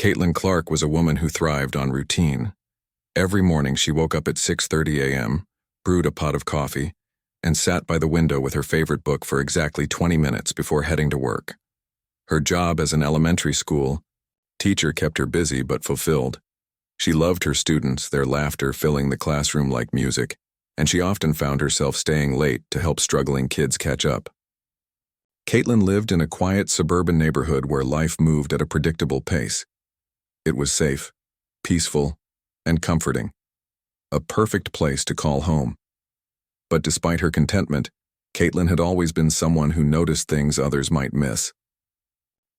Caitlin Clark was a woman who thrived on routine. Every morning she woke up at 6:30 a.m., brewed a pot of coffee, and sat by the window with her favorite book for exactly 20 minutes before heading to work. Her job as an elementary school teacher kept her busy but fulfilled. She loved her students, their laughter filling the classroom like music, and she often found herself staying late to help struggling kids catch up. Caitlin lived in a quiet suburban neighborhood where life moved at a predictable pace. It was safe, peaceful, and comforting. A perfect place to call home. But despite her contentment, Caitlin had always been someone who noticed things others might miss.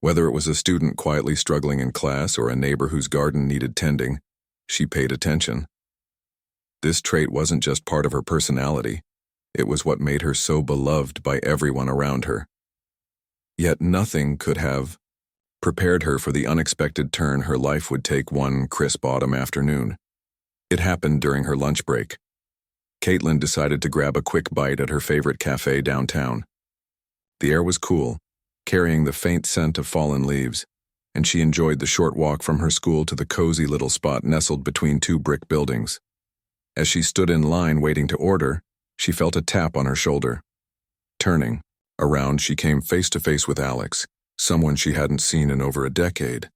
Whether it was a student quietly struggling in class or a neighbor whose garden needed tending, she paid attention. This trait wasn't just part of her personality, it was what made her so beloved by everyone around her. Yet nothing could have prepared her for the unexpected turn her life would take one crisp autumn afternoon. It happened during her lunch break. Caitlin decided to grab a quick bite at her favorite cafe downtown. The air was cool, carrying the faint scent of fallen leaves, and she enjoyed the short walk from her school to the cozy little spot nestled between two brick buildings. As she stood in line waiting to order, she felt a tap on her shoulder. Turning around, she came face to face with Alex, someone she hadn't seen in over a decade.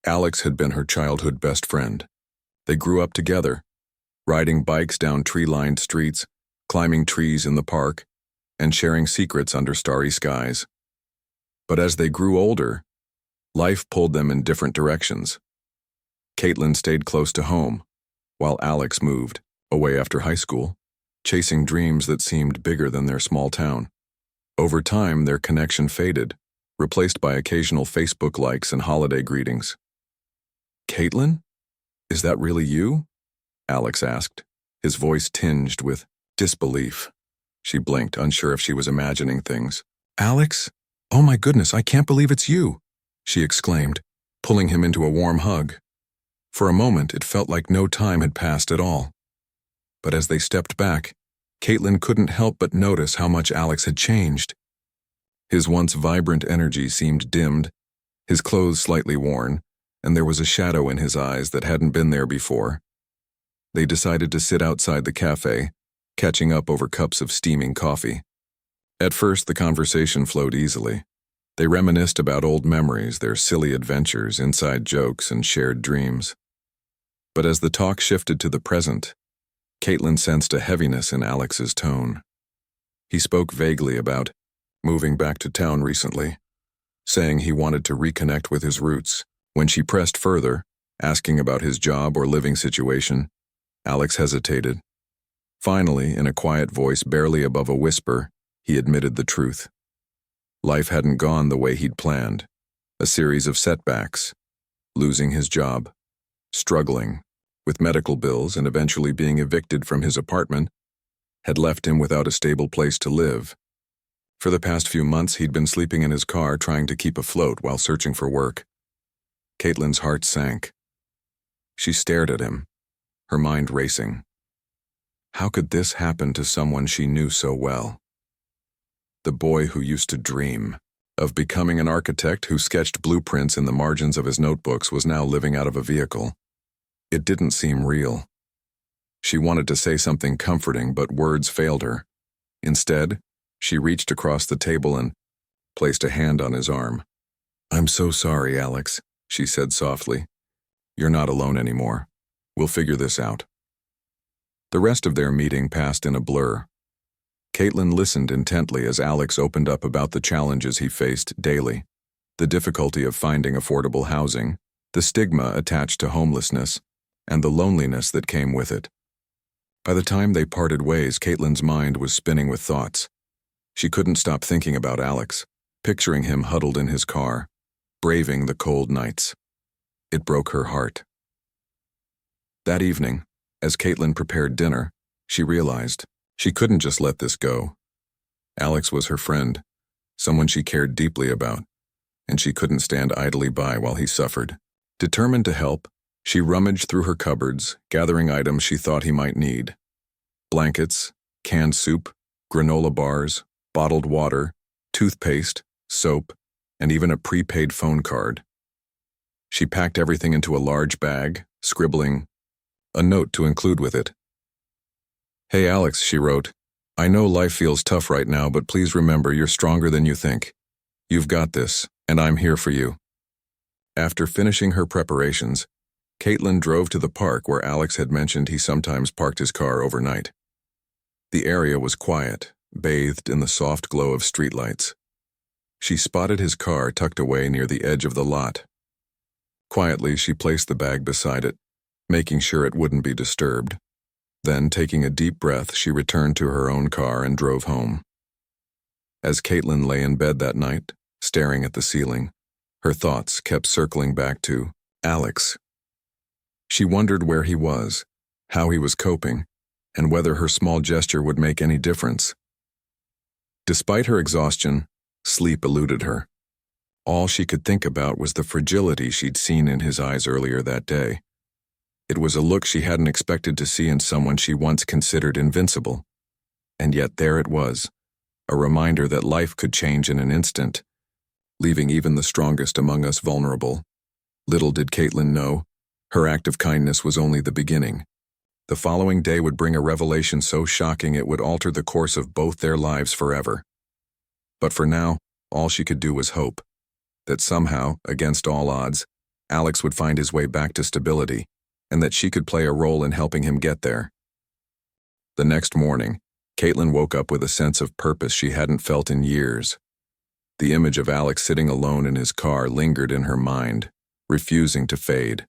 Alex had been her childhood best friend. They grew up together, riding bikes down tree-lined streets, climbing trees in the park, and sharing secrets under starry skies. But as they grew older, life pulled them in different directions. Caitlin stayed close to home, while Alex moved away after high school, chasing dreams that seemed bigger than their small town. Over time, their connection faded, replaced by occasional Facebook likes and holiday greetings. "Caitlin? Is that really you?" Alex asked, his voice tinged with disbelief. She blinked, unsure if she was imagining things. "Alex? Oh my goodness, I can't believe it's you," she exclaimed, pulling him into a warm hug. For a moment, it felt like no time had passed at all. But as they stepped back, Caitlin couldn't help but notice how much Alex had changed. His once vibrant energy seemed dimmed, his clothes slightly worn, and there was a shadow in his eyes that hadn't been there before. They decided to sit outside the cafe, catching up over cups of steaming coffee. At first, the conversation flowed easily. They reminisced about old memories, their silly adventures, inside jokes, and shared dreams. But as the talk shifted to the present, Caitlin sensed a heaviness in Alex's tone. He spoke vaguely about moving back to town recently, saying he wanted to reconnect with his roots. When she pressed further, asking about his job or living situation, Alex hesitated. Finally, in a quiet voice barely above a whisper, he admitted the truth. Life hadn't gone the way he'd planned. A series of setbacks, losing his job, struggling with medical bills, and eventually being evicted from his apartment, had left him without a stable place to live. For the past few months, he'd been sleeping in his car trying to keep afloat while searching for work. Caitlin's heart sank. She stared at him, her mind racing. How could this happen to someone she knew so well? The boy who used to dream of becoming an architect who sketched blueprints in the margins of his notebooks was now living out of a vehicle. It didn't seem real. She wanted to say something comforting, but words failed her. Instead, she reached across the table and placed a hand on his arm. "I'm so sorry, Alex," she said softly. "You're not alone anymore. We'll figure this out." The rest of their meeting passed in a blur. Caitlin listened intently as Alex opened up about the challenges he faced daily, the difficulty of finding affordable housing, the stigma attached to homelessness, and the loneliness that came with it. By the time they parted ways, Caitlin's mind was spinning with thoughts. She couldn't stop thinking about Alex, picturing him huddled in his car, braving the cold nights. It broke her heart. That evening, as Caitlin prepared dinner, she realized she couldn't just let this go. Alex was her friend, someone she cared deeply about, and she couldn't stand idly by while he suffered. Determined to help, she rummaged through her cupboards, gathering items she thought he might need. Blankets, canned soup, granola bars, bottled water, toothpaste, soap, and even a prepaid phone card. She packed everything into a large bag, scribbling a note to include with it. "Hey Alex," she wrote. "I know life feels tough right now, but please remember you're stronger than you think. You've got this, and I'm here for you." After finishing her preparations, Caitlin drove to the park where Alex had mentioned he sometimes parked his car overnight. The area was quiet, bathed in the soft glow of streetlights. She spotted his car tucked away near the edge of the lot. Quietly, she placed the bag beside it, making sure it wouldn't be disturbed. Then, taking a deep breath, she returned to her own car and drove home. As Caitlin lay in bed that night, staring at the ceiling, her thoughts kept circling back to Alex. She wondered where he was, how he was coping, and whether her small gesture would make any difference. Despite her exhaustion, sleep eluded her. All she could think about was the fragility she'd seen in his eyes earlier that day. It was a look she hadn't expected to see in someone she once considered invincible. And yet there it was, a reminder that life could change in an instant, leaving even the strongest among us vulnerable. Little did Caitlin know, her act of kindness was only the beginning. The following day would bring a revelation so shocking it would alter the course of both their lives forever. But for now, all she could do was hope that somehow, against all odds, Alex would find his way back to stability, and that she could play a role in helping him get there. The next morning, Caitlin woke up with a sense of purpose she hadn't felt in years. The image of Alex sitting alone in his car lingered in her mind, refusing to fade.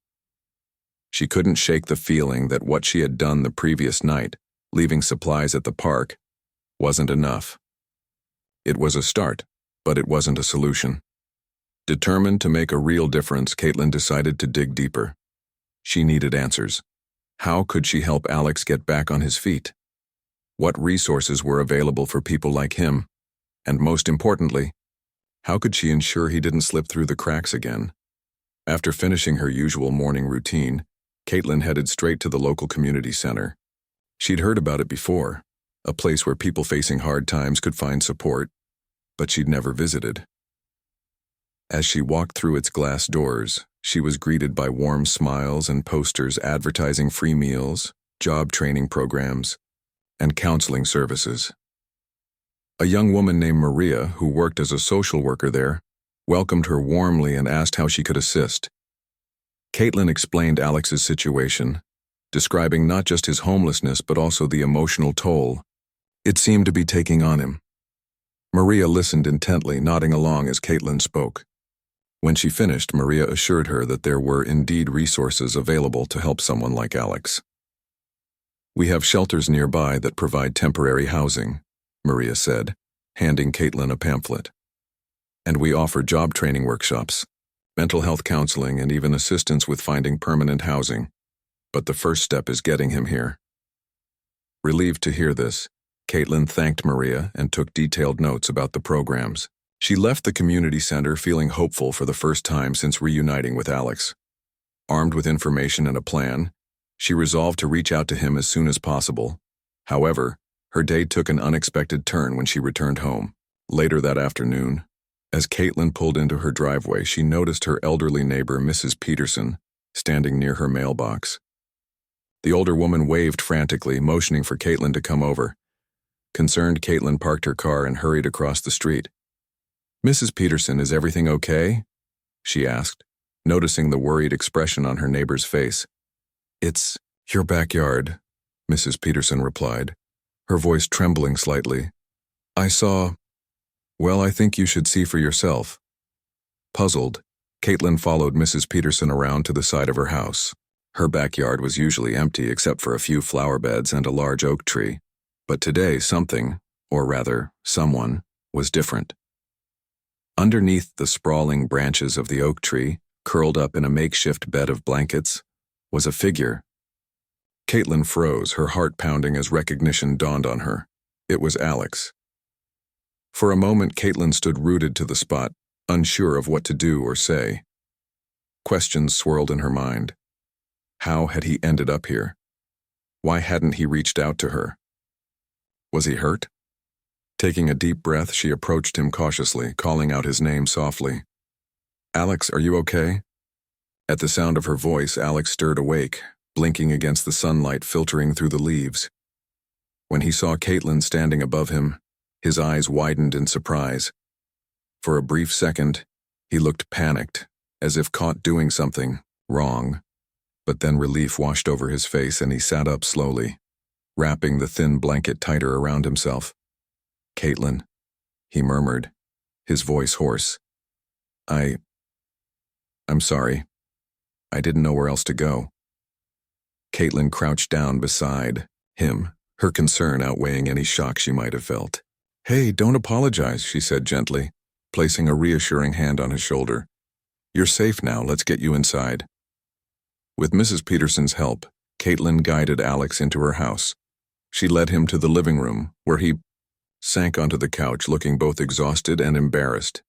She couldn't shake the feeling that what she had done the previous night, leaving supplies at the park, wasn't enough. It was a start, but it wasn't a solution. Determined to make a real difference, Caitlin decided to dig deeper. She needed answers. How could she help Alex get back on his feet? What resources were available for people like him? And most importantly, how could she ensure he didn't slip through the cracks again? After finishing her usual morning routine, Caitlin headed straight to the local community center. She'd heard about it before, a place where people facing hard times could find support, but she'd never visited. As she walked through its glass doors, she was greeted by warm smiles and posters advertising free meals, job training programs, and counseling services. A young woman named Maria, who worked as a social worker there, welcomed her warmly and asked how she could assist. Caitlin explained Alex's situation, describing not just his homelessness but also the emotional toll it seemed to be taking on him. Maria listened intently, nodding along as Caitlin spoke. When she finished, Maria assured her that there were indeed resources available to help someone like Alex. "We have shelters nearby that provide temporary housing," Maria said, handing Caitlin a pamphlet. "And we offer job training workshops, mental health counseling, and even assistance with finding permanent housing. But the first step is getting him here." Relieved to hear this, Caitlin thanked Maria and took detailed notes about the programs. She left the community center feeling hopeful for the first time since reuniting with Alex. Armed with information and a plan, she resolved to reach out to him as soon as possible. However, her day took an unexpected turn when she returned home. Later that afternoon, as Caitlin pulled into her driveway, she noticed her elderly neighbor, Mrs. Peterson, standing near her mailbox. The older woman waved frantically, motioning for Caitlin to come over. Concerned, Caitlin parked her car and hurried across the street. "Mrs. Peterson, is everything okay?" she asked, noticing the worried expression on her neighbor's face. "It's your backyard," Mrs. Peterson replied, her voice trembling slightly. "I saw... Well, I think you should see for yourself." Puzzled, Caitlin followed Mrs. Peterson around to the side of her house. Her backyard was usually empty except for a few flower beds and a large oak tree. But today something, or rather, someone, was different. Underneath the sprawling branches of the oak tree, curled up in a makeshift bed of blankets, was a figure. Caitlin froze, her heart pounding as recognition dawned on her. It was Alex. For a moment, Caitlin stood rooted to the spot, unsure of what to do or say. Questions swirled in her mind. How had he ended up here? Why hadn't he reached out to her? Was he hurt? Taking a deep breath, she approached him cautiously, calling out his name softly. "Alex, are you okay?" At the sound of her voice, Alex stirred awake, blinking against the sunlight filtering through the leaves. When he saw Caitlin standing above him, his eyes widened in surprise. For a brief second, he looked panicked, as if caught doing something wrong. But then relief washed over his face and he sat up slowly, wrapping the thin blanket tighter around himself. "Caitlin," he murmured, his voice hoarse. I'm sorry. I didn't know where else to go." Caitlin crouched down beside him, her concern outweighing any shock she might have felt. "Hey, don't apologize," she said gently, placing a reassuring hand on his shoulder. "You're safe now, let's get you inside." With Mrs. Peterson's help, Caitlin guided Alex into her house. She led him to the living room, where he sank onto the couch looking both exhausted and embarrassed.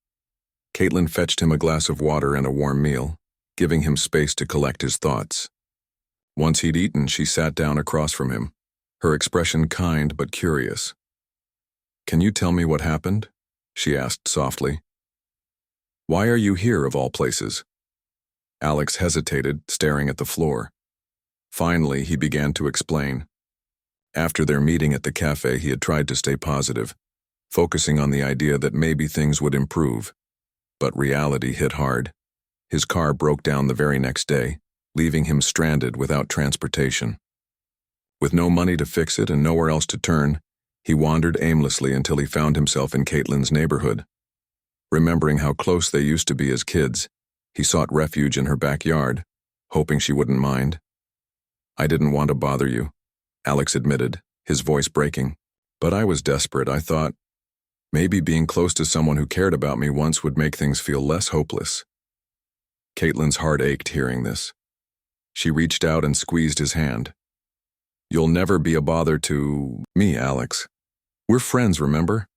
Caitlin fetched him a glass of water and a warm meal, giving him space to collect his thoughts. Once he'd eaten, she sat down across from him, her expression kind but curious. "Can you tell me what happened?" she asked softly. "Why are you here, of all places?" Alex hesitated, staring at the floor. Finally, he began to explain. After their meeting at the cafe, he had tried to stay positive, focusing on the idea that maybe things would improve. But reality hit hard. His car broke down the very next day, leaving him stranded without transportation. With no money to fix it and nowhere else to turn, he wandered aimlessly until he found himself in Caitlin's neighborhood. Remembering how close they used to be as kids, he sought refuge in her backyard, hoping she wouldn't mind. "I didn't want to bother you," Alex admitted, his voice breaking. "But I was desperate. I thought maybe being close to someone who cared about me once would make things feel less hopeless." Caitlin's heart ached hearing this. She reached out and squeezed his hand. "You'll never be a bother to me, Alex. We're friends, remember?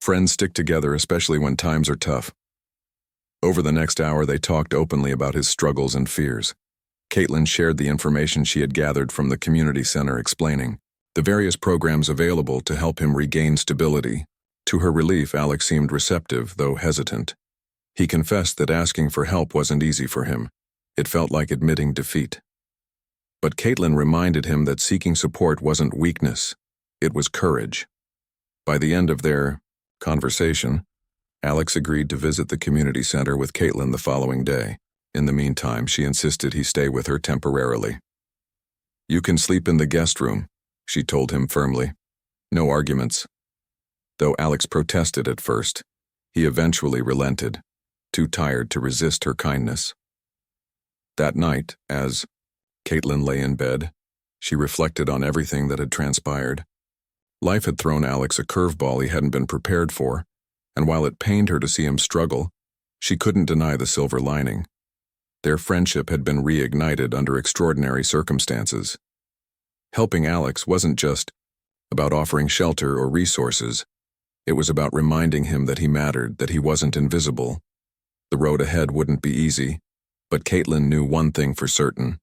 Friends stick together, especially when times are tough." Over the next hour, they talked openly about his struggles and fears. Caitlin shared the information she had gathered from the community center, explaining the various programs available to help him regain stability. To her relief, Alex seemed receptive, though hesitant. He confessed that asking for help wasn't easy for him. It felt like admitting defeat. But Caitlin reminded him that seeking support wasn't weakness, it was courage. By the end of their conversation, Alex agreed to visit the community center with Caitlin the following day. In the meantime, she insisted he stay with her temporarily. "You can sleep in the guest room," she told him firmly. No arguments. Though Alex protested at first, he eventually relented, too tired to resist her kindness. That night, as Caitlin lay in bed, she reflected on everything that had transpired. Life had thrown Alex a curveball he hadn't been prepared for, and while it pained her to see him struggle, she couldn't deny the silver lining. Their friendship had been reignited under extraordinary circumstances. Helping Alex wasn't just about offering shelter or resources. It was about reminding him that he mattered, that he wasn't invisible. The road ahead wouldn't be easy, but Caitlin knew one thing for certain.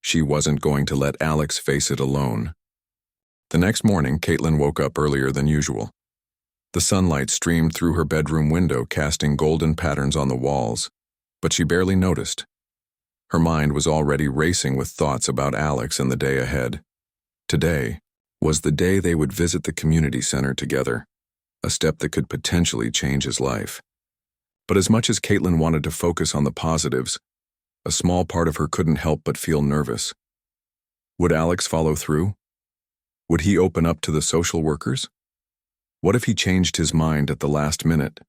She wasn't going to let Alex face it alone. The next morning, Caitlin woke up earlier than usual. The sunlight streamed through her bedroom window, casting golden patterns on the walls, but she barely noticed. Her mind was already racing with thoughts about Alex and the day ahead. Today was the day they would visit the community center together, a step that could potentially change his life. But as much as Caitlin wanted to focus on the positives, a small part of her couldn't help but feel nervous. Would Alex follow through? Would he open up to the social workers? What if he changed his mind at the last minute?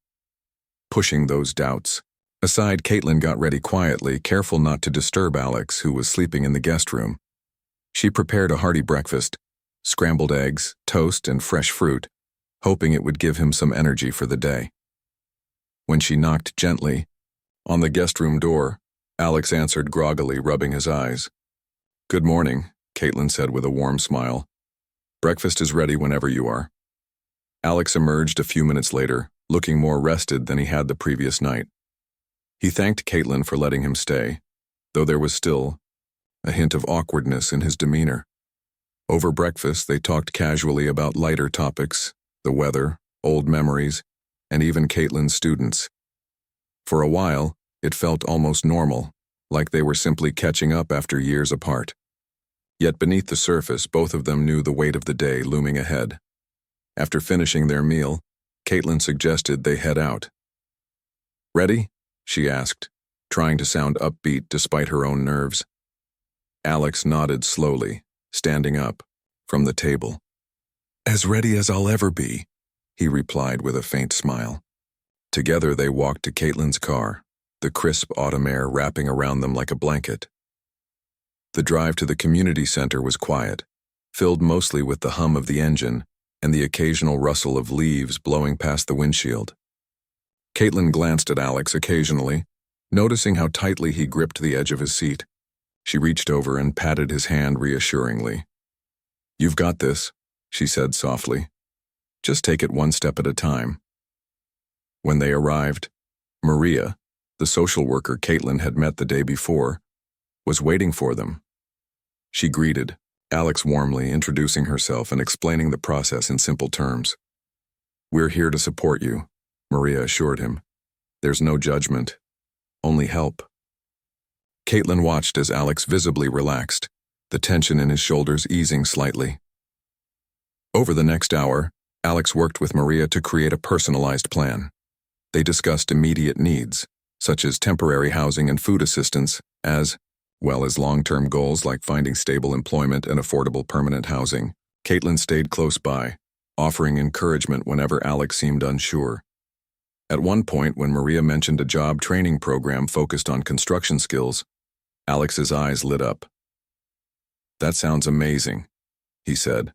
Pushing those doubts aside, Caitlin got ready quietly, careful not to disturb Alex, who was sleeping in the guest room. She prepared a hearty breakfast, scrambled eggs, toast, and fresh fruit, hoping it would give him some energy for the day. When she knocked gently on the guest room door, Alex answered groggily, rubbing his eyes. "Good morning," Caitlin said with a warm smile. "Breakfast is ready whenever you are." Alex emerged a few minutes later, looking more rested than he had the previous night. He thanked Caitlin for letting him stay, though there was still a hint of awkwardness in his demeanor. Over breakfast, they talked casually about lighter topics, the weather, old memories, and even Caitlin's students. For a while, it felt almost normal, like they were simply catching up after years apart. Yet beneath the surface, both of them knew the weight of the day looming ahead. After finishing their meal, Caitlin suggested they head out. "Ready?" she asked, trying to sound upbeat despite her own nerves. Alex nodded slowly, standing up from the table. "As ready as I'll ever be," he replied with a faint smile. Together they walked to Caitlin's car, the crisp autumn air wrapping around them like a blanket. The drive to the community center was quiet, filled mostly with the hum of the engine and the occasional rustle of leaves blowing past the windshield. Caitlin glanced at Alex occasionally, noticing how tightly he gripped the edge of his seat. She reached over and patted his hand reassuringly. "You've got this," she said softly. "Just take it one step at a time." When they arrived, Maria, the social worker Caitlin had met the day before, was waiting for them. She greeted Alex warmly, introducing herself and explaining the process in simple terms. "We're here to support you," Maria assured him. "There's no judgment, only help." Caitlin watched as Alex visibly relaxed, the tension in his shoulders easing slightly. Over the next hour, Alex worked with Maria to create a personalized plan. They discussed immediate needs, such as temporary housing and food assistance, as well as long-term goals like finding stable employment and affordable permanent housing. Caitlin stayed close by, offering encouragement whenever Alex seemed unsure. At one point, when Maria mentioned a job training program focused on construction skills, Alex's eyes lit up. "That sounds amazing," he said,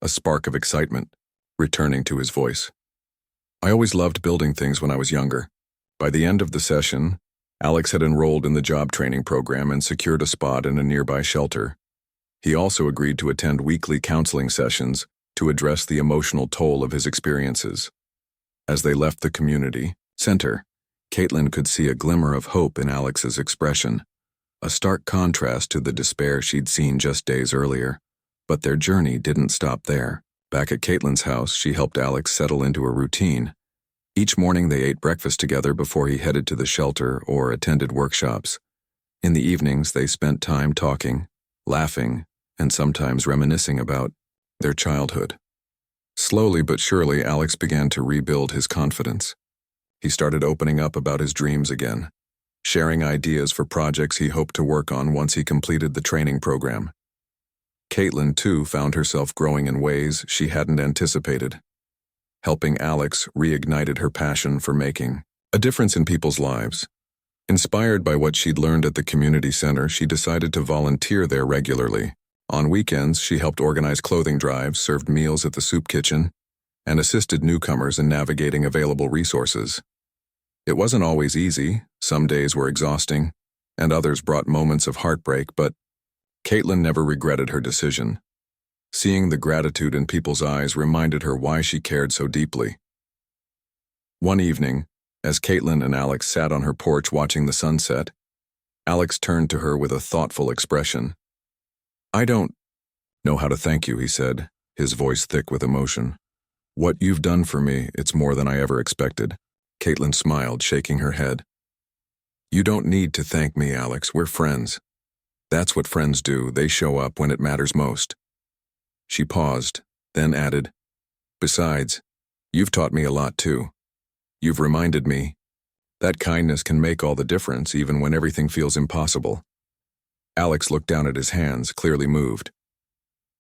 a spark of excitement returning to his voice. "I always loved building things when I was younger." By the end of the session, Alex had enrolled in the job training program and secured a spot in a nearby shelter. He also agreed to attend weekly counseling sessions to address the emotional toll of his experiences. As they left the community center, Caitlin could see a glimmer of hope in Alex's expression, a stark contrast to the despair she'd seen just days earlier. But their journey didn't stop there. Back at Caitlin's house, she helped Alex settle into a routine. Each morning they ate breakfast together before he headed to the shelter or attended workshops. In the evenings they spent time talking, laughing, and sometimes reminiscing about their childhood. Slowly but surely, Alex began to rebuild his confidence. He started opening up about his dreams again, sharing ideas for projects he hoped to work on once he completed the training program. Caitlin, too, found herself growing in ways she hadn't anticipated. Helping Alex reignited her passion for making a difference in people's lives. Inspired by what she'd learned at the community center, she decided to volunteer there regularly. On weekends, she helped organize clothing drives, served meals at the soup kitchen, and assisted newcomers in navigating available resources. It wasn't always easy. Some days were exhausting, and others brought moments of heartbreak, but Caitlin never regretted her decision. Seeing the gratitude in people's eyes reminded her why she cared so deeply. One evening, as Caitlin and Alex sat on her porch watching the sunset, Alex turned to her with a thoughtful expression. "I don't know how to thank you," he said, his voice thick with emotion. "What you've done for me, it's more than I ever expected." Caitlin smiled, shaking her head. "You don't need to thank me, Alex. We're friends. That's what friends do. They show up when it matters most." She paused, then added, "Besides, you've taught me a lot too. You've reminded me that kindness can make all the difference even when everything feels impossible." Alex looked down at his hands, clearly moved.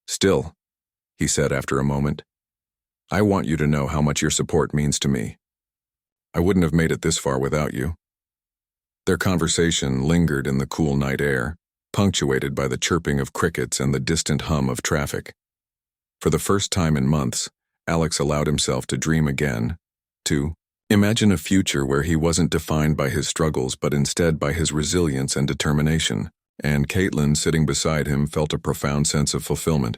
"Still," he said after a moment, "I want you to know how much your support means to me. I wouldn't have made it this far without you." Their conversation lingered in the cool night air, punctuated by the chirping of crickets and the distant hum of traffic. For the first time in months, Alex allowed himself to dream again, to imagine a future where he wasn't defined by his struggles but instead by his resilience and determination, and Caitlin, sitting beside him, felt a profound sense of fulfillment.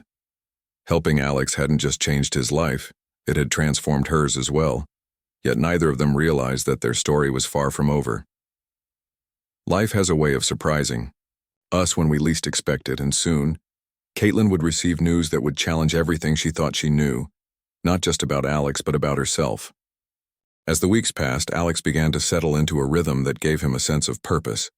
Helping Alex hadn't just changed his life, it had transformed hers as well, yet neither of them realized that their story was far from over. Life has a way of surprising us when we least expect it, and soon, Caitlin would receive news that would challenge everything she thought she knew, not just about Alex but about herself. As the weeks passed, Alex began to settle into a rhythm that gave him a sense of purpose.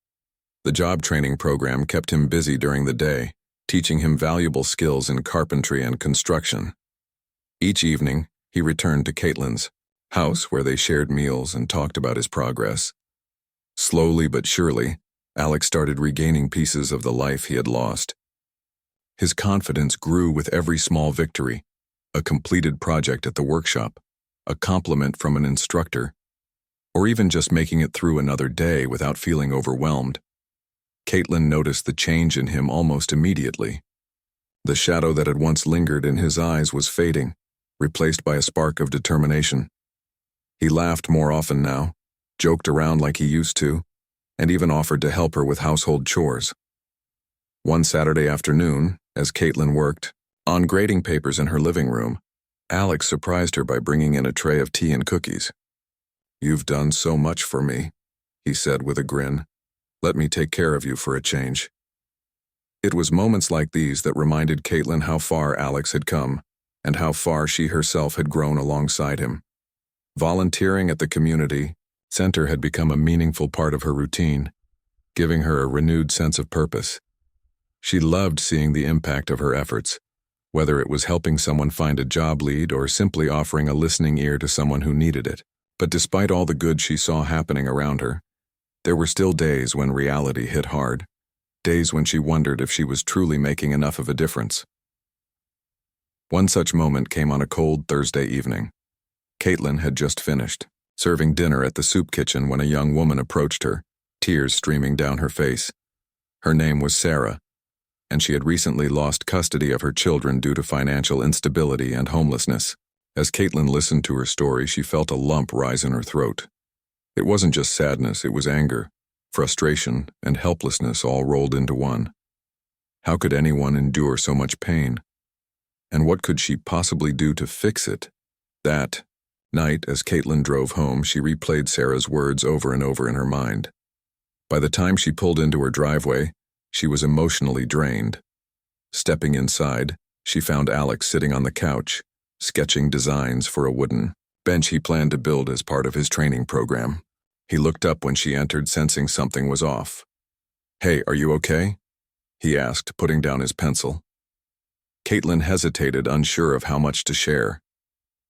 The job training program kept him busy during the day, teaching him valuable skills in carpentry and construction. Each evening, he returned to Caitlin's house where they shared meals and talked about his progress. Slowly but surely, Alex started regaining pieces of the life he had lost. His confidence grew with every small victory, a completed project at the workshop, a compliment from an instructor, or even just making it through another day without feeling overwhelmed. Caitlin noticed the change in him almost immediately. The shadow that had once lingered in his eyes was fading, replaced by a spark of determination. He laughed more often now, joked around like he used to, and even offered to help her with household chores. One Saturday afternoon, as Caitlin worked on grading papers in her living room, Alex surprised her by bringing in a tray of tea and cookies. "You've done so much for me," he said with a grin. "Let me take care of you for a change." It was moments like these that reminded Caitlin how far Alex had come, and how far she herself had grown alongside him. Volunteering at the community center had become a meaningful part of her routine, giving her a renewed sense of purpose. She loved seeing the impact of her efforts, whether it was helping someone find a job lead or simply offering a listening ear to someone who needed it. But despite all the good she saw happening around her, there were still days when reality hit hard, days when she wondered if she was truly making enough of a difference. One such moment came on a cold Thursday evening. Caitlin had just finished serving dinner at the soup kitchen when a young woman approached her, tears streaming down her face. Her name was Sarah, and she had recently lost custody of her children due to financial instability and homelessness. As Caitlin listened to her story, she felt a lump rise in her throat. It wasn't just sadness, it was anger, frustration, and helplessness all rolled into one. How could anyone endure so much pain? And what could she possibly do to fix it? That night, as Caitlin drove home, she replayed Sarah's words over and over in her mind. By the time she pulled into her driveway, she was emotionally drained. Stepping inside, she found Alex sitting on the couch, sketching designs for a wooden bench he planned to build as part of his training program. He looked up when she entered, sensing something was off. "Hey, are you okay?" he asked, putting down his pencil. Caitlin hesitated, unsure of how much to share.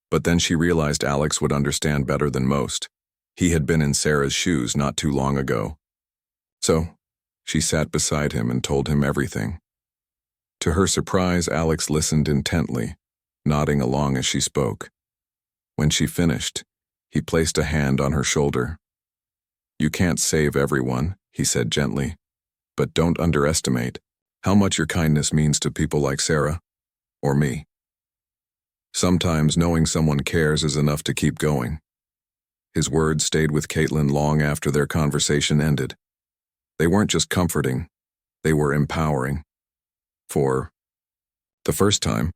But then she realized Alex would understand better than most. He had been in Sarah's shoes not too long ago. So, she sat beside him and told him everything. To her surprise, Alex listened intently, nodding along as she spoke. When she finished, he placed a hand on her shoulder. "You can't save everyone," he said gently, "but don't underestimate how much your kindness means to people like Sarah, or me. Sometimes knowing someone cares is enough to keep going." His words stayed with Caitlin long after their conversation ended. They weren't just comforting, they were empowering. For the first time,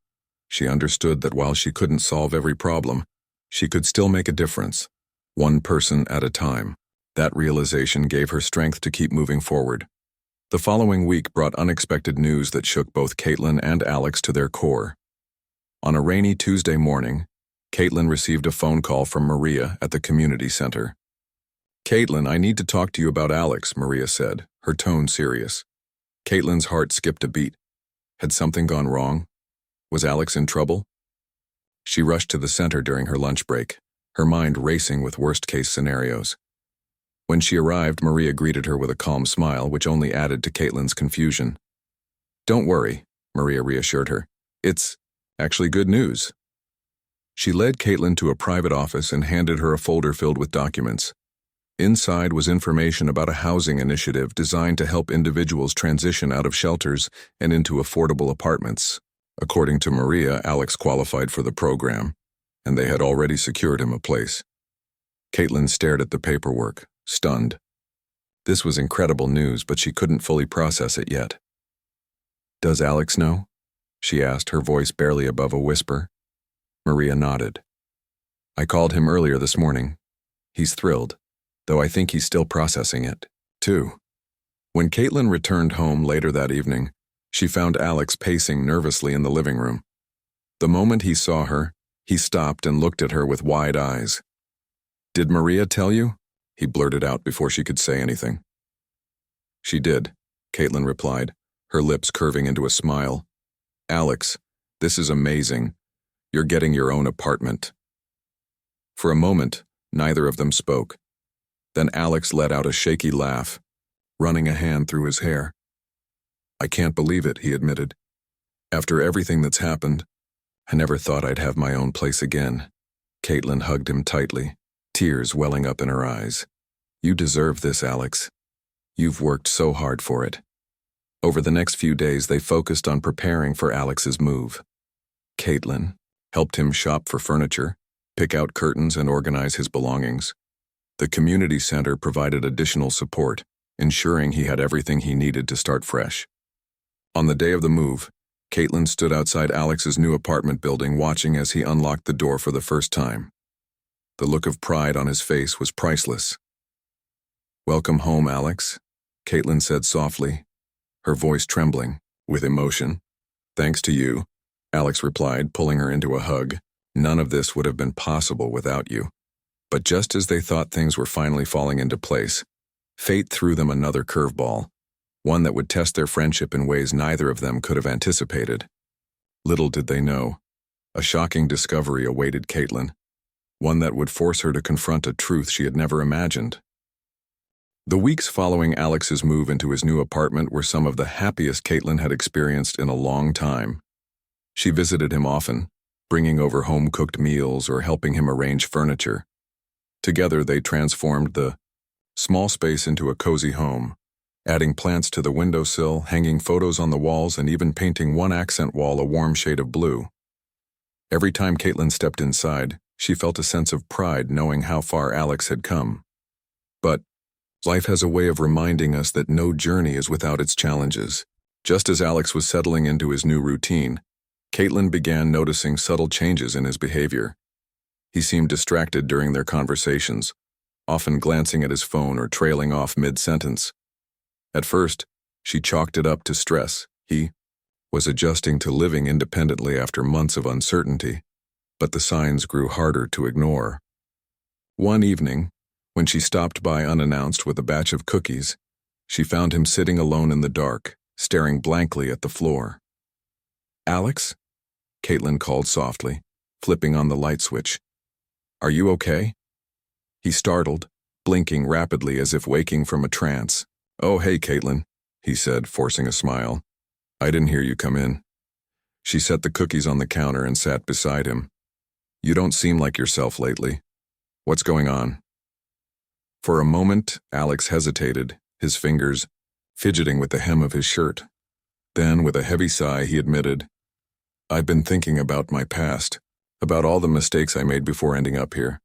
she understood that while she couldn't solve every problem, she could still make a difference, one person at a time. That realization gave her strength to keep moving forward. The following week brought unexpected news that shook both Caitlin and Alex to their core. On a rainy Tuesday morning, Caitlin received a phone call from Maria at the community center. "Caitlin, I need to talk to you about Alex," Maria said, her tone serious. Caitlin's heart skipped a beat. Had something gone wrong? Was Alex in trouble? She rushed to the center during her lunch break, her mind racing with worst-case scenarios. When she arrived, Maria greeted her with a calm smile, which only added to Caitlin's confusion. "Don't worry," Maria reassured her. "It's actually good news." She led Caitlin to a private office and handed her a folder filled with documents. Inside was information about a housing initiative designed to help individuals transition out of shelters and into affordable apartments. According to Maria, Alex qualified for the program, and they had already secured him a place. Caitlin stared at the paperwork, stunned. This was incredible news, but she couldn't fully process it yet. "Does Alex know?" she asked, her voice barely above a whisper. Maria nodded. "I called him earlier this morning. He's thrilled, though I think he's still processing it, too." When Caitlin returned home later that evening, she found Alex pacing nervously in the living room. The moment he saw her, he stopped and looked at her with wide eyes. "Did Maria tell you?" he blurted out before she could say anything. She did, Caitlin replied, her lips curving into a smile. Alex, this is amazing. You're getting your own apartment. For a moment, neither of them spoke. Then Alex let out a shaky laugh, running a hand through his hair. I can't believe it, he admitted. After everything that's happened, I never thought I'd have my own place again. Caitlin hugged him tightly, tears welling up in her eyes. You deserve this, Alex. You've worked so hard for it. Over the next few days, they focused on preparing for Alex's move. Caitlin helped him shop for furniture, pick out curtains, and organize his belongings. The community center provided additional support, ensuring he had everything he needed to start fresh. On the day of the move, Caitlin stood outside Alex's new apartment building, watching as he unlocked the door for the first time. The look of pride on his face was priceless. Welcome home, Alex, Caitlin said softly, her voice trembling with emotion. Thanks to you, Alex replied, pulling her into a hug. None of this would have been possible without you. But just as they thought things were finally falling into place, fate threw them another curveball, one that would test their friendship in ways neither of them could have anticipated. Little did they know, a shocking discovery awaited Caitlin, one that would force her to confront a truth she had never imagined. The weeks following Alex's move into his new apartment were some of the happiest Caitlin had experienced in a long time. She visited him often, bringing over home-cooked meals or helping him arrange furniture. Together, they transformed the small space into a cozy home, adding plants to the windowsill, hanging photos on the walls, and even painting one accent wall a warm shade of blue. Every time Caitlin stepped inside, she felt a sense of pride knowing how far Alex had come. But life has a way of reminding us that no journey is without its challenges. Just as Alex was settling into his new routine, Caitlin began noticing subtle changes in his behavior. He seemed distracted during their conversations, often glancing at his phone or trailing off mid-sentence. At first, she chalked it up to stress. He was adjusting to living independently after months of uncertainty, but the signs grew harder to ignore. One evening, when she stopped by unannounced with a batch of cookies, she found him sitting alone in the dark, staring blankly at the floor. Alex? Caitlin called softly, flipping on the light switch. Are you okay? He startled, blinking rapidly as if waking from a trance. Oh, hey, Caitlin, he said, forcing a smile. I didn't hear you come in. She set the cookies on the counter and sat beside him. You don't seem like yourself lately. What's going on? For a moment, Alex hesitated, his fingers fidgeting with the hem of his shirt. Then, with a heavy sigh, he admitted, I've been thinking about my past, about all the mistakes I made before ending up here.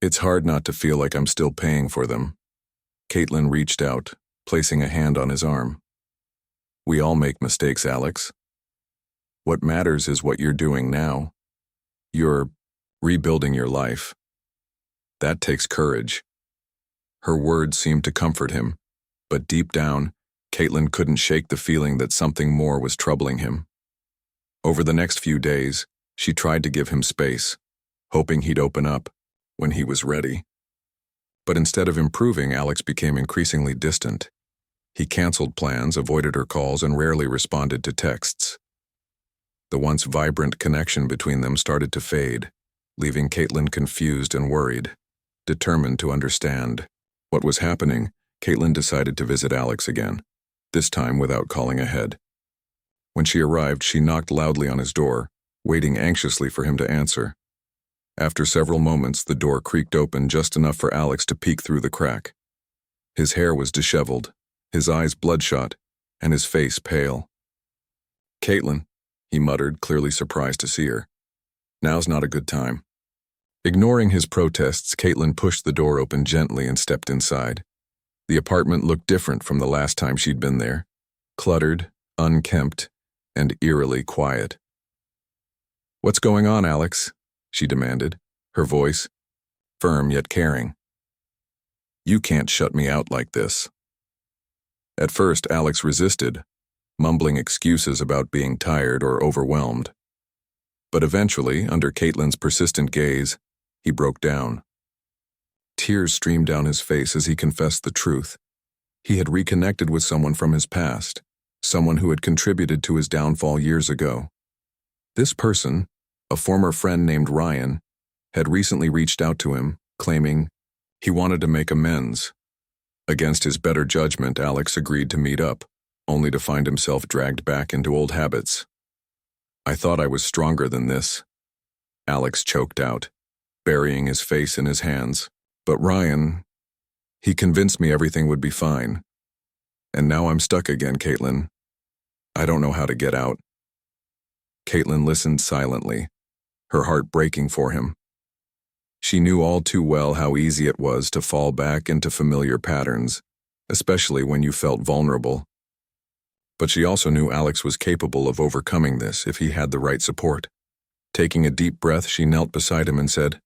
It's hard not to feel like I'm still paying for them. Caitlin reached out, placing a hand on his arm. We all make mistakes, Alex. What matters is what you're doing now. You're rebuilding your life. That takes courage. Her words seemed to comfort him, but deep down, Caitlin couldn't shake the feeling that something more was troubling him. Over the next few days, she tried to give him space, hoping he'd open up when he was ready. But instead of improving, Alex became increasingly distant. He canceled plans, avoided her calls, and rarely responded to texts. The once vibrant connection between them started to fade, leaving Caitlin confused and worried. Determined to understand what was happening, Caitlin decided to visit Alex again, this time without calling ahead. When she arrived, she knocked loudly on his door, waiting anxiously for him to answer. After several moments, the door creaked open just enough for Alex to peek through the crack. His hair was disheveled, his eyes bloodshot, and his face pale. Caitlin, he muttered, clearly surprised to see her. Now's not a good time. Ignoring his protests, Caitlin pushed the door open gently and stepped inside. The apartment looked different from the last time she'd been there, cluttered, unkempt, and eerily quiet. What's going on, Alex? She demanded, her voice firm yet caring. You can't shut me out like this. At first, Alex resisted, mumbling excuses about being tired or overwhelmed. But eventually, under Caitlin's persistent gaze, he broke down. Tears streamed down his face as he confessed the truth. He had reconnected with someone from his past, someone who had contributed to his downfall years ago. This person, a former friend named Ryan, had recently reached out to him, claiming he wanted to make amends. Against his better judgment, Alex agreed to meet up, only to find himself dragged back into old habits. "I thought I was stronger than this," Alex choked out, burying his face in his hands. "But Ryan, he convinced me everything would be fine. And now I'm stuck again, Caitlin. I don't know how to get out." Caitlin listened silently, her heart breaking for him. She knew all too well how easy it was to fall back into familiar patterns, especially when you felt vulnerable. But she also knew Alex was capable of overcoming this if he had the right support. Taking a deep breath, she knelt beside him and said,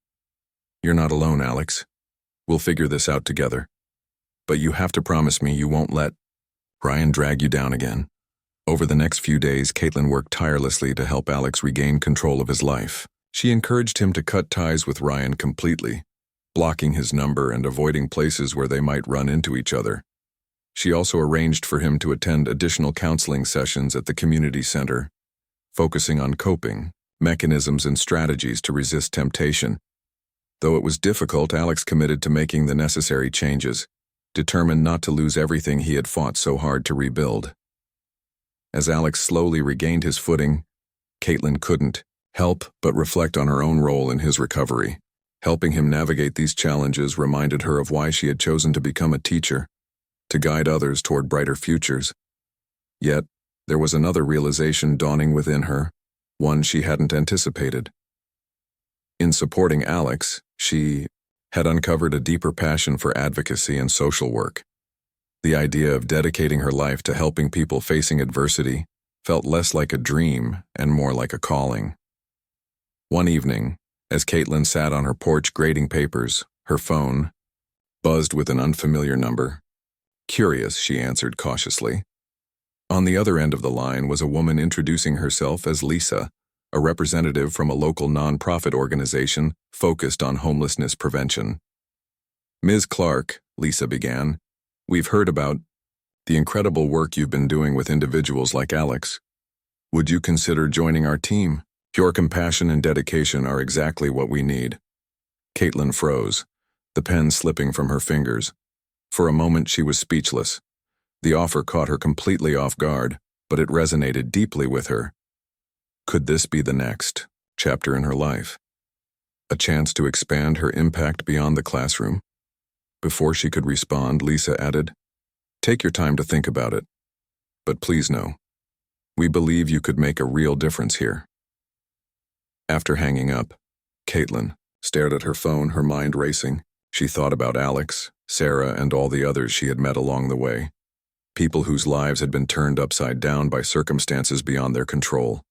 "You're not alone, Alex. We'll figure this out together. But you have to promise me you won't let Ryan drag you down again." Over the next few days, Caitlin worked tirelessly to help Alex regain control of his life. She encouraged him to cut ties with Ryan completely, blocking his number and avoiding places where they might run into each other. She also arranged for him to attend additional counseling sessions at the community center, focusing on coping, mechanisms, and strategies to resist temptation. Though it was difficult, Alex committed to making the necessary changes, determined not to lose everything he had fought so hard to rebuild. As Alex slowly regained his footing, Caitlin couldn't help but reflect on her own role in his recovery. Helping him navigate these challenges reminded her of why she had chosen to become a teacher, to guide others toward brighter futures. Yet, there was another realization dawning within her, one she hadn't anticipated. In supporting Alex, she had uncovered a deeper passion for advocacy and social work. The idea of dedicating her life to helping people facing adversity felt less like a dream and more like a calling. One evening, as Caitlin sat on her porch grading papers, her phone buzzed with an unfamiliar number. "Curious," she answered cautiously. On the other end of the line was a woman introducing herself as Lisa, a representative from a local nonprofit organization focused on homelessness prevention. "Ms. Clark," Lisa began, "we've heard about the incredible work you've been doing with individuals like Alex. Would you consider joining our team? Your compassion and dedication are exactly what we need." Caitlin froze, the pen slipping from her fingers. For a moment she was speechless. The offer caught her completely off guard, but it resonated deeply with her. Could this be the next chapter in her life? A chance to expand her impact beyond the classroom? Before she could respond, Lisa added, "Take your time to think about it. But please know, we believe you could make a real difference here." After hanging up, Caitlin stared at her phone, her mind racing. She thought about Alex, Sarah, and all the others she had met along the way. People whose lives had been turned upside down by circumstances beyond their control.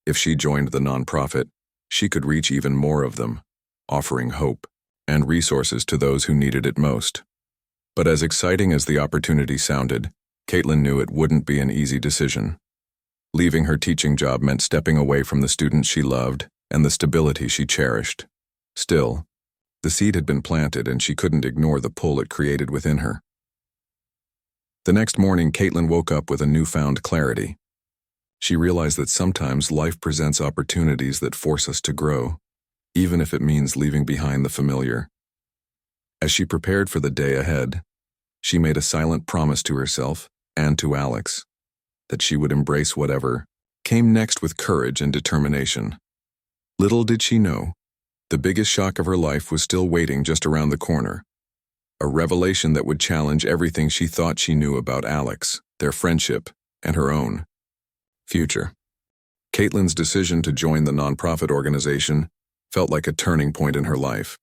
If she joined the nonprofit, she could reach even more of them, offering hope and resources to those who needed it most. But as exciting as the opportunity sounded, Caitlin knew it wouldn't be an easy decision. Leaving her teaching job meant stepping away from the students she loved and the stability she cherished. Still, the seed had been planted and she couldn't ignore the pull it created within her. The next morning, Caitlin woke up with a newfound clarity. She realized that sometimes life presents opportunities that force us to grow, even if it means leaving behind the familiar. As she prepared for the day ahead, she made a silent promise to herself and to Alex that she would embrace whatever came next with courage and determination. Little did she know, the biggest shock of her life was still waiting just around the corner. A revelation that would challenge everything she thought she knew about Alex, their friendship, and her own future. Caitlin's decision to join the nonprofit organization felt like a turning point in her life.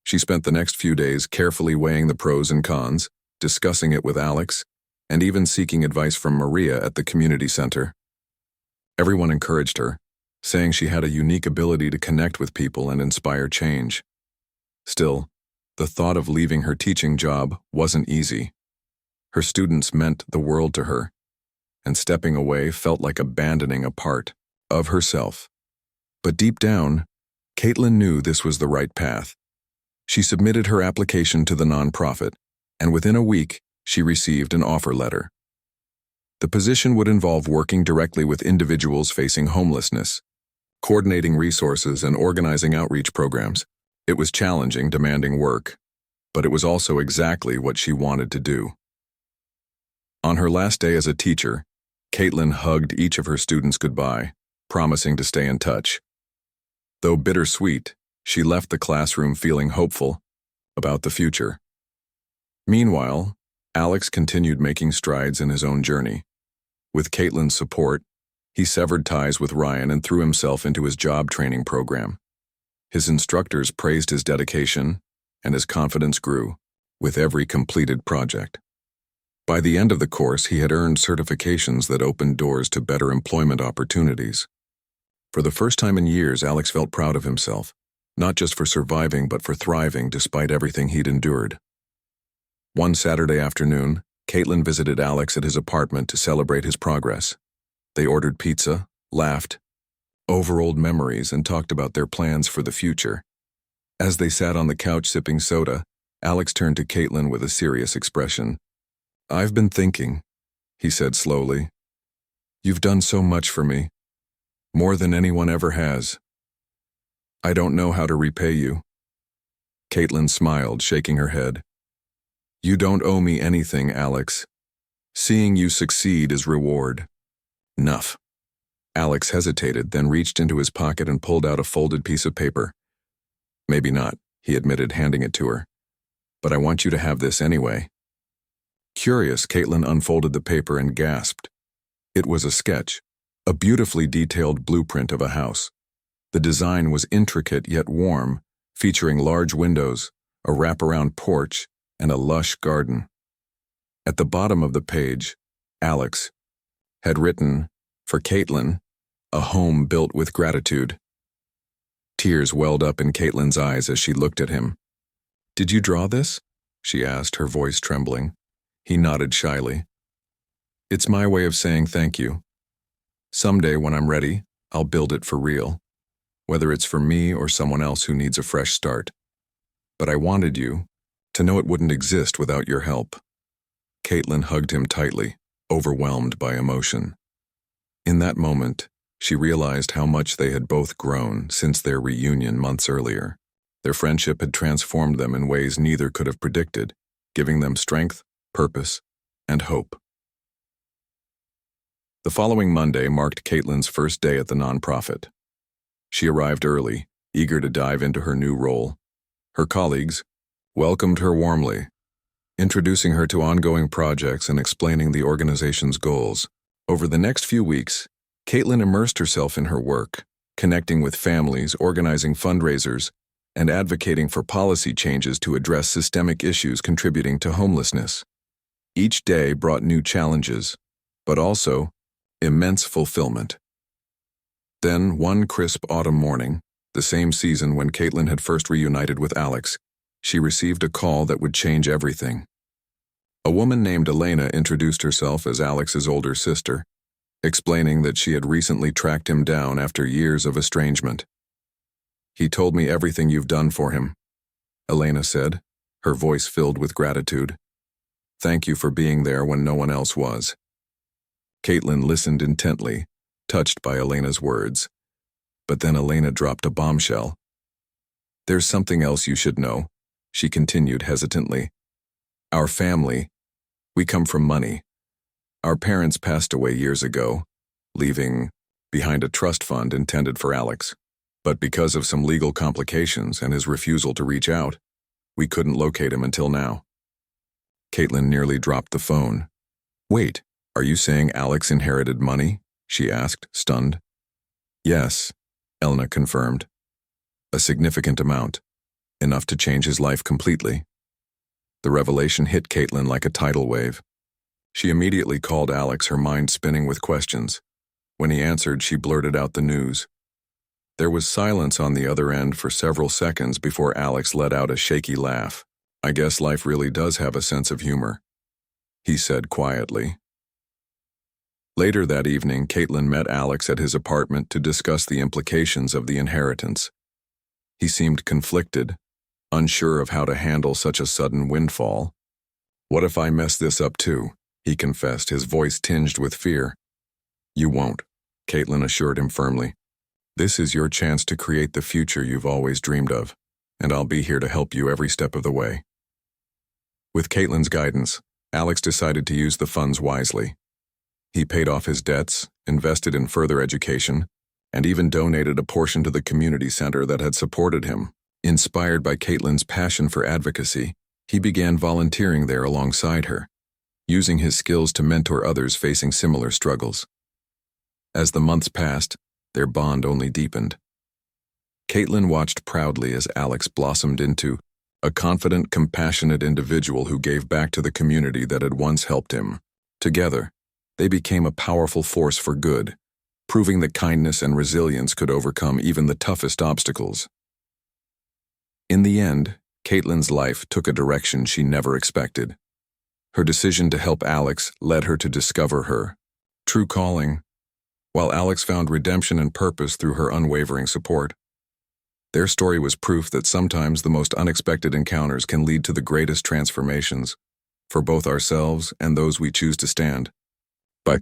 She spent the next few days carefully weighing the pros and cons, discussing it with Alex, and even seeking advice from Maria at the community center. Everyone encouraged her, saying she had a unique ability to connect with people and inspire change. Still, the thought of leaving her teaching job wasn't easy. Her students meant the world to her, and stepping away felt like abandoning a part of herself. But deep down, Caitlin knew this was the right path. She submitted her application to the nonprofit, and within a week, she received an offer letter. The position would involve working directly with individuals facing homelessness, coordinating resources and organizing outreach programs. It was challenging, demanding work, but it was also exactly what she wanted to do. On her last day as a teacher, Caitlin hugged each of her students goodbye, promising to stay in touch. Though bittersweet, she left the classroom feeling hopeful about the future. Meanwhile, Alex continued making strides in his own journey. With Caitlin's support, he severed ties with Ryan and threw himself into his job training program. His instructors praised his dedication, and his confidence grew with every completed project. By the end of the course, he had earned certifications that opened doors to better employment opportunities. For the first time in years, Alex felt proud of himself, not just for surviving but for thriving despite everything he'd endured. One Saturday afternoon, Caitlin visited Alex at his apartment to celebrate his progress. They ordered pizza, laughed over old memories, and talked about their plans for the future. As they sat on the couch sipping soda, Alex turned to Caitlin with a serious expression. "I've been thinking," he said slowly. "You've done so much for me, more than anyone ever has. I don't know how to repay you." Caitlin smiled, shaking her head. "You don't owe me anything, Alex. Seeing you succeed is reward." "Enough." Alex hesitated, then reached into his pocket and pulled out a folded piece of paper. "Maybe not," he admitted, handing it to her. "But I want you to have this anyway." Curious, Caitlin unfolded the paper and gasped. It was a sketch, a beautifully detailed blueprint of a house. The design was intricate yet warm, featuring large windows, a wraparound porch, and a lush garden. At the bottom of the page, Alex had written, "For Caitlin, a home built with gratitude." Tears welled up in Caitlin's eyes as she looked at him. "Did you draw this?" she asked, her voice trembling. He nodded shyly. "It's my way of saying thank you. Someday when I'm ready, I'll build it for real, whether it's for me or someone else who needs a fresh start. But I wanted you to know it wouldn't exist without your help." Caitlin hugged him tightly, overwhelmed by emotion. In that moment, she realized how much they had both grown since their reunion months earlier. Their friendship had transformed them in ways neither could have predicted, giving them strength, purpose, and hope. The following Monday marked Caitlin's first day at the nonprofit. She arrived early, eager to dive into her new role. Her colleagues welcomed her warmly, introducing her to ongoing projects and explaining the organization's goals. Over the next few weeks, Caitlin immersed herself in her work, connecting with families, organizing fundraisers, and advocating for policy changes to address systemic issues contributing to homelessness. Each day brought new challenges, but also immense fulfillment. Then, one crisp autumn morning, the same season when Caitlin had first reunited with Alex, she received a call that would change everything. A woman named Elena introduced herself as Alex's older sister, explaining that she had recently tracked him down after years of estrangement. "He told me everything you've done for him," Elena said, her voice filled with gratitude. "Thank you for being there when no one else was." Caitlin listened intently, touched by Elena's words. But then Elena dropped a bombshell. "There's something else you should know," she continued hesitantly. "Our family, we come from money. Our parents passed away years ago, leaving behind a trust fund intended for Alex. But because of some legal complications and his refusal to reach out, we couldn't locate him until now." Caitlin nearly dropped the phone. "Wait, are you saying Alex inherited money?" she asked, stunned. "Yes," Elena confirmed. "A significant amount, enough to change his life completely." The revelation hit Caitlin like a tidal wave. She immediately called Alex, her mind spinning with questions. When he answered, she blurted out the news. There was silence on the other end for several seconds before Alex let out a shaky laugh. "I guess life really does have a sense of humor," he said quietly. Later that evening, Caitlin met Alex at his apartment to discuss the implications of the inheritance. He seemed conflicted, unsure of how to handle such a sudden windfall. "What if I mess this up too?" he confessed, his voice tinged with fear. "You won't," Caitlin assured him firmly. "This is your chance to create the future you've always dreamed of, and I'll be here to help you every step of the way." With Caitlin's guidance, Alex decided to use the funds wisely. He paid off his debts, invested in further education, and even donated a portion to the community center that had supported him. Inspired by Caitlin's passion for advocacy, he began volunteering there alongside her, using his skills to mentor others facing similar struggles. As the months passed, their bond only deepened. Caitlin watched proudly as Alex blossomed into a confident, compassionate individual who gave back to the community that had once helped him. Together, they became a powerful force for good, proving that kindness and resilience could overcome even the toughest obstacles. In the end, Caitlin's life took a direction she never expected. Her decision to help Alex led her to discover her true calling, while Alex found redemption and purpose through her unwavering support. Their story was proof that sometimes the most unexpected encounters can lead to the greatest transformations, for both ourselves and those we choose to stand by.